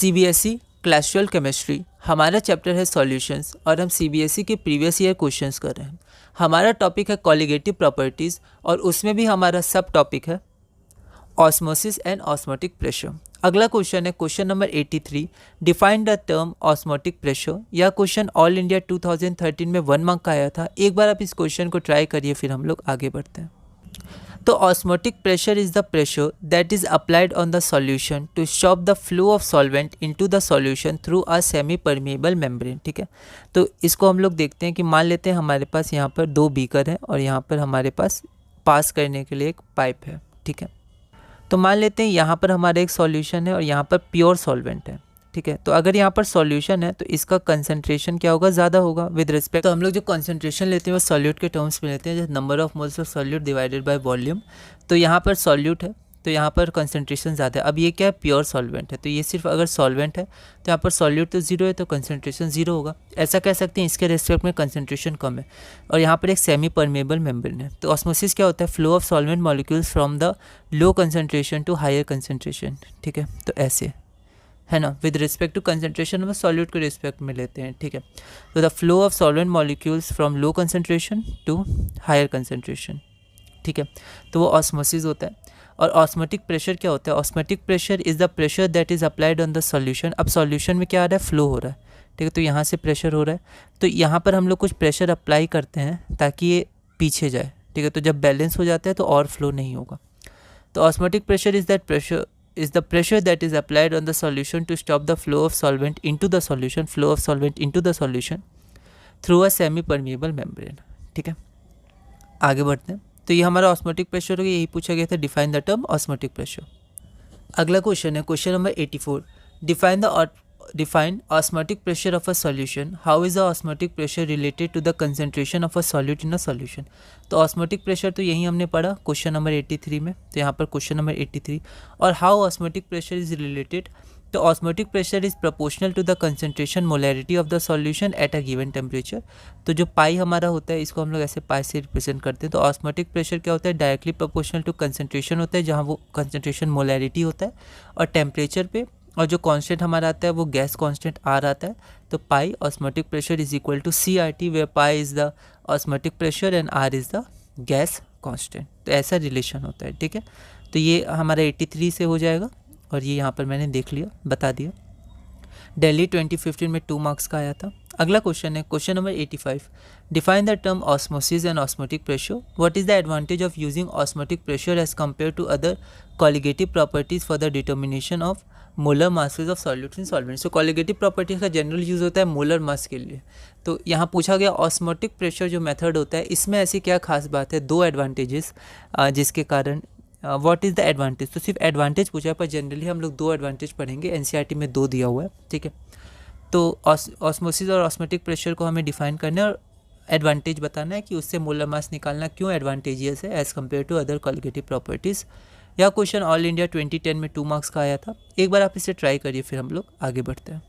CBSE class 12 chemistry हमारा chapter है solutions और हम सीबीएसई के प्रीवियस ईयर क्वेश्चंस कर रहे हैं। हमारा टॉपिक है कॉलिगेटिव प्रॉपर्टीज़ और उसमें भी हमारा सब टॉपिक है ऑस्मोसिस एंड ऑस्मोटिक प्रेशर। अगला क्वेश्चन है question number 83, define the term osmotic pressure. यह क्वेश्चन ऑल इंडिया 2013 में 1 मार्क का आया था। एक बार आप इस क्वेश्चन को ट्राई करिए, फिर हम लोग आगे बढ़ते हैं। तो osmotic pressure is the pressure that is applied on the solution to stop the flow of solvent into the solution through a semi permeable membrane. ठीक है, तो इसको हम लोग देखते हैं कि मान लेते हैं हमारे पास यहाँ पर 2 बीकर हैं और यहाँ पर हमारे पास करने के लिए एक पाइप है। ठीक है, तो मान लेते हैं यहाँ पर हमारा एक सॉल्यूशन है और यहाँ पर प्योर सॉल्वेंट है। ठीक है, तो अगर यहाँ पर सॉल्यूशन है तो इसका कंसंट्रेशन क्या होगा, ज़्यादा होगा विद रिस्पेक्ट। तो हम लोग जो कंसंट्रेशन लेते हैं वो सॉल्यूट के टर्म्स में लेते हैं, जैसे number of moles of solute divided by volume. तो यहाँ पर सॉल्यूट है तो यहाँ पर कंसंट्रेशन ज़्यादा है। अब ये क्या है, प्योर सॉल्वेंट है, तो ये सिर्फ अगर सॉल्वेंट है तो यहाँ पर सॉल्यूट तो 0 है तो कंसंट्रेशन 0 होगा। ऐसा कह सकते हैं इसके रिस्पेक्ट में कंसंट्रेशन कम है। और यहाँ पर एक सेमी परमेबल मेम्ब्रेन है। तो ऑस्मोसिस क्या होता है, flow of solvent molecules from the low concentration to higher concentration. ठीक है, तो ऐसे है ना, विद रिस्पेक्ट टू कंसंट्रेशन हम सॉल्यूट के रिस्पेक्ट में लेते हैं। ठीक है, तो the flow of solvent molecules from low concentration to higher concentration. ठीक है, तो वो ऑस्मोसिस होता है। और ऑस्मोटिक प्रेशर क्या होता है, osmotic pressure is the pressure that is applied on the solution. अब सॉल्यूशन में क्या आ रहा है, फ्लो हो रहा है। ठीक है, तो यहाँ से प्रेशर हो रहा है, तो यहाँ पर हम लोग कुछ प्रेशर अप्लाई करते हैं ताकि ये पीछे जाए। ठीक है, तो जब बैलेंस हो जाता है तो और फ्लो नहीं होगा। तो osmotic pressure is that pressure is the pressure that is applied on the solution to stop the flow of solvent into the solution through a semi permeable membrane। ठीक है, आगे बढ़ते हैं। तो ये हमारा ऑस्मोटिक प्रेशर हो गया, यही पूछा गया था, define the term osmotic pressure. अगला क्वेश्चन है question number 84, define osmotic pressure of a solution. How is the osmotic pressure related to the concentration of a solute in a solution? तो osmotic pressure तो यही हमने पढ़ा question number 83 में। तो यहाँ पर क्वेश्चन नंबर 83 और how osmotic pressure is related। तो osmotic pressure is proportional to the concentration molarity of the solution at a given temperature। तो जो पाई हमारा होता है इसको हम लोग ऐसे पाई से रिप्रेजेंट करते हैं। तो osmotic pressure क्या होता है, डायरेक्टली प्रोपोर्शनल टू कंसंट्रेशन होता है, जहाँ वो कंसंट्रेशन मोलैरिटी होता है और टेम्परेचर पे, और जो कांस्टेंट हमारा आता है वो गैस कांस्टेंट आर आता है। तो pi osmotic pressure is equal to CRT, where pi is the osmotic pressure and R is the gas constant. तो ऐसा रिलेशन होता है। ठीक है, तो ये हमारा 83 से हो जाएगा और ये यहाँ पर मैंने देख लिया, बता दिया। दिल्ली 2015 में 2 मार्क्स का आया था। अगला क्वेश्चन है question number 85, define the term osmosis and osmotic pressure. What is the advantage of using osmotic pressure as compare to other colligative properties for the determination of molar masses of solutes in solvents. तो colligative properties का general use होता है molar mass के लिए। तो यहाँ पूछा गया ऑस्मोटिक प्रेशर जो मेथड होता है इसमें ऐसी क्या खास बात है, 2 एडवांटेजेस जिसके कारण व्हाट इज़ द एडवांटेज। तो सिर्फ एडवांटेज पूछा है, पर जनरली हम लोग 2 एडवांटेज पढ़ेंगे, NCERT में 2 दिया हुआ है। ठीक है, तो ऑस्मोसिस और ऑस्मोटिक प्रेशर को हमें डिफाइन करना है और एडवांटेज बताना है कि उससे मोलर मास निकालना क्यों एडवांटेजियस है as compare to other colligative properties. यह क्वेश्चन ऑल इंडिया 2010 में 2 मार्क्स का आया था। एक बार आप इसे ट्राई करिए, फिर हम लोग आगे बढ़ते हैं।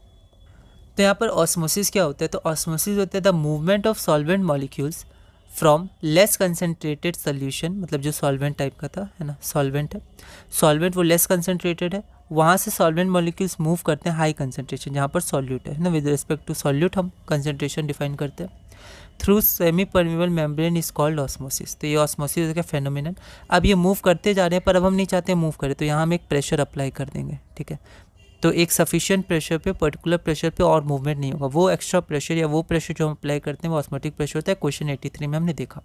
तो यहाँ पर ऑस्मोसिस क्या होता है, तो ऑस्मोसिस होता है the movement of solvent molecules from less concentrated solution, मतलब जो सॉल्वेंट टाइप का था, है ना, सॉल्वेंट है, सॉल्वेंट वो लेस कंसनट्रेटेड है, वहाँ से सॉल्वेंट मॉलिक्यूल्स मूव करते हैं हाई कंसनट्रेशन जहाँ पर सॉल्यूट है ना, विद रिस्पेक्ट टू सॉल्यूट हम कंसनट्रेशन डिफाइन करते हैं। Through semi permeable membrane is called osmosis. तो ये ऑस्मोसिस का फेनोमेनन। अब ये मूव करते जा रहे हैं पर अब हम नहीं चाहते मूव करें, तो यहाँ हम एक प्रेशर अप्लाई कर देंगे। ठीक है, तो एक सफिशिएंट प्रेशर पे, पर्टिकुलर प्रेशर पे और मूवमेंट नहीं होगा। वो एक्स्ट्रा प्रेशर या वो प्रेशर जो हम अप्लाई करते हैं वो ऑस्मोटिक प्रेशर होता है। क्वेश्चन 83 में हमने देखा।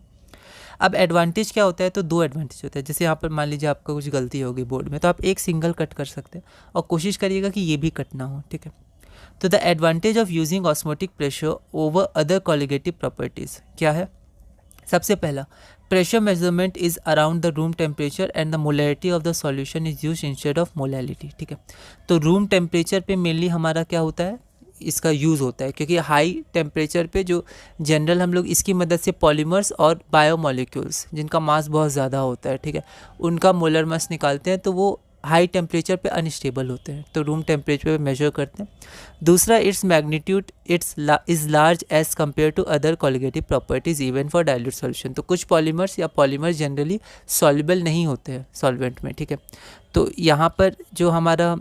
अब एडवांटेज क्या होता है, तो 2 एडवांटेज होता है। जैसे यहाँ पर मान लीजिए आपका कुछ गलती होगी बोर्ड में, तो आप एक सिंगल कट कर सकते हैं और कोशिश करिएगा कि ये भी कट ना हो। ठीक है, तो the advantage of using osmotic pressure over other colligative properties क्या है। सबसे पहला, pressure measurement is around the room temperature and the molarity of the solution is use instead of molality. ठीक है, तो रूम टेम्परेचर पे मेनली हमारा क्या होता है, इसका यूज़ होता है, क्योंकि हाई टेम्परेचर पे जो जनरल हम लोग इसकी मदद से पॉलीमर्स और बायोमोलिक्यूल्स जिनका मास बहुत ज़्यादा होता है, ठीक है, उनका मोलर मास निकालते हैं, तो वो हाई टेम्परेचर पे अनस्टेबल होते हैं, तो रूम टेम्परेचर पे मेजर करते हैं। दूसरा, its magnitude is large as compare to other colligative properties even for dilute solution. तो कुछ पॉलीमर्स या पॉलीमर्स जनरली सॉल्युबल नहीं होते हैं सॉल्वेंट में। ठीक है, तो यहाँ पर जो हमारा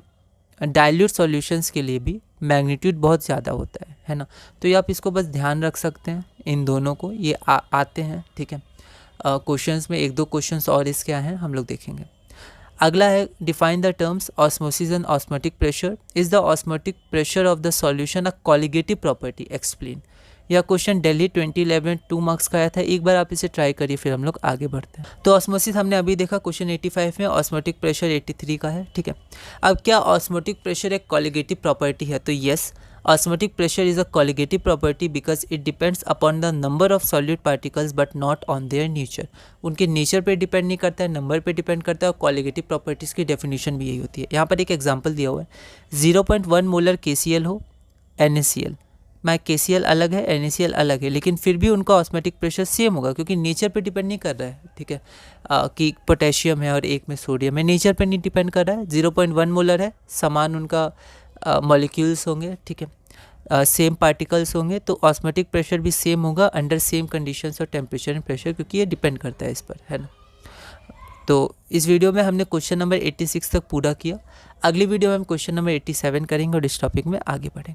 डाइल्यूट सॉल्यूशंस के लिए भी मैग्नीट्यूड बहुत ज़्यादा होता है ना। तो ये आप इसको बस ध्यान रख सकते हैं, इन दोनों को ये आते हैं, ठीक है। क्वेश्चंस में 1-2 क्वेश्चंस और इसके आए हैं, हम लोग देखेंगे। अगला है define the terms osmosis and osmotic pressure. Is the osmotic pressure of the solution a colligative property, explain. यह क्वेश्चन दिल्ली 2011 2 मार्क्स का आया था। एक बार आप इसे ट्राई करिए, फिर हम लोग आगे बढ़ते हैं। तो ऑस्मोसिस हमने अभी देखा, क्वेश्चन 85 में, ऑस्मोटिक प्रेशर 83 का है, ठीक है। अब क्या ऑस्मोटिक प्रेशर एक कॉलिगेटिव प्रॉपर्टी है? तो yes, osmotic pressure is a colligative property because it depends upon the number of solute particles but not on their nature. उनके नेचर पे डिपेंड नहीं करता है, नंबर पे डिपेंड करता है। और कॉलिगेटिव प्रॉपर्टीज़ की डेफिनेशन भी यही होती है। यहाँ पर एक एग्जांपल दिया हुआ है, 0.1 मोलर KCl हो, NaCl, मैं KCl अलग है, NaCl अलग है, लेकिन फिर भी उनका ऑस्मोटिक प्रेशर सेम होगा क्योंकि नेचर पे डिपेंड नहीं कर रहा है, ठीक है। कि पोटेशियम है और एक में सोडियम है, नेचर पे नहीं डिपेंड कर रहा है। 0.1 मोलर है, समान उनका मॉलिक्यूल्स होंगे, ठीक है, सेम पार्टिकल्स होंगे, तो ऑस्मोटिक प्रेशर भी सेम होगा अंडर सेम कंडीशंस और टेम्परेचर एंड प्रेशर, क्योंकि ये डिपेंड करता है इस पर, है ना। तो इस वीडियो में हमने क्वेश्चन नंबर 86 तक पूरा किया। अगली वीडियो में हम क्वेश्चन नंबर 87 करेंगे और इस टॉपिक में आगे बढ़ेंगे।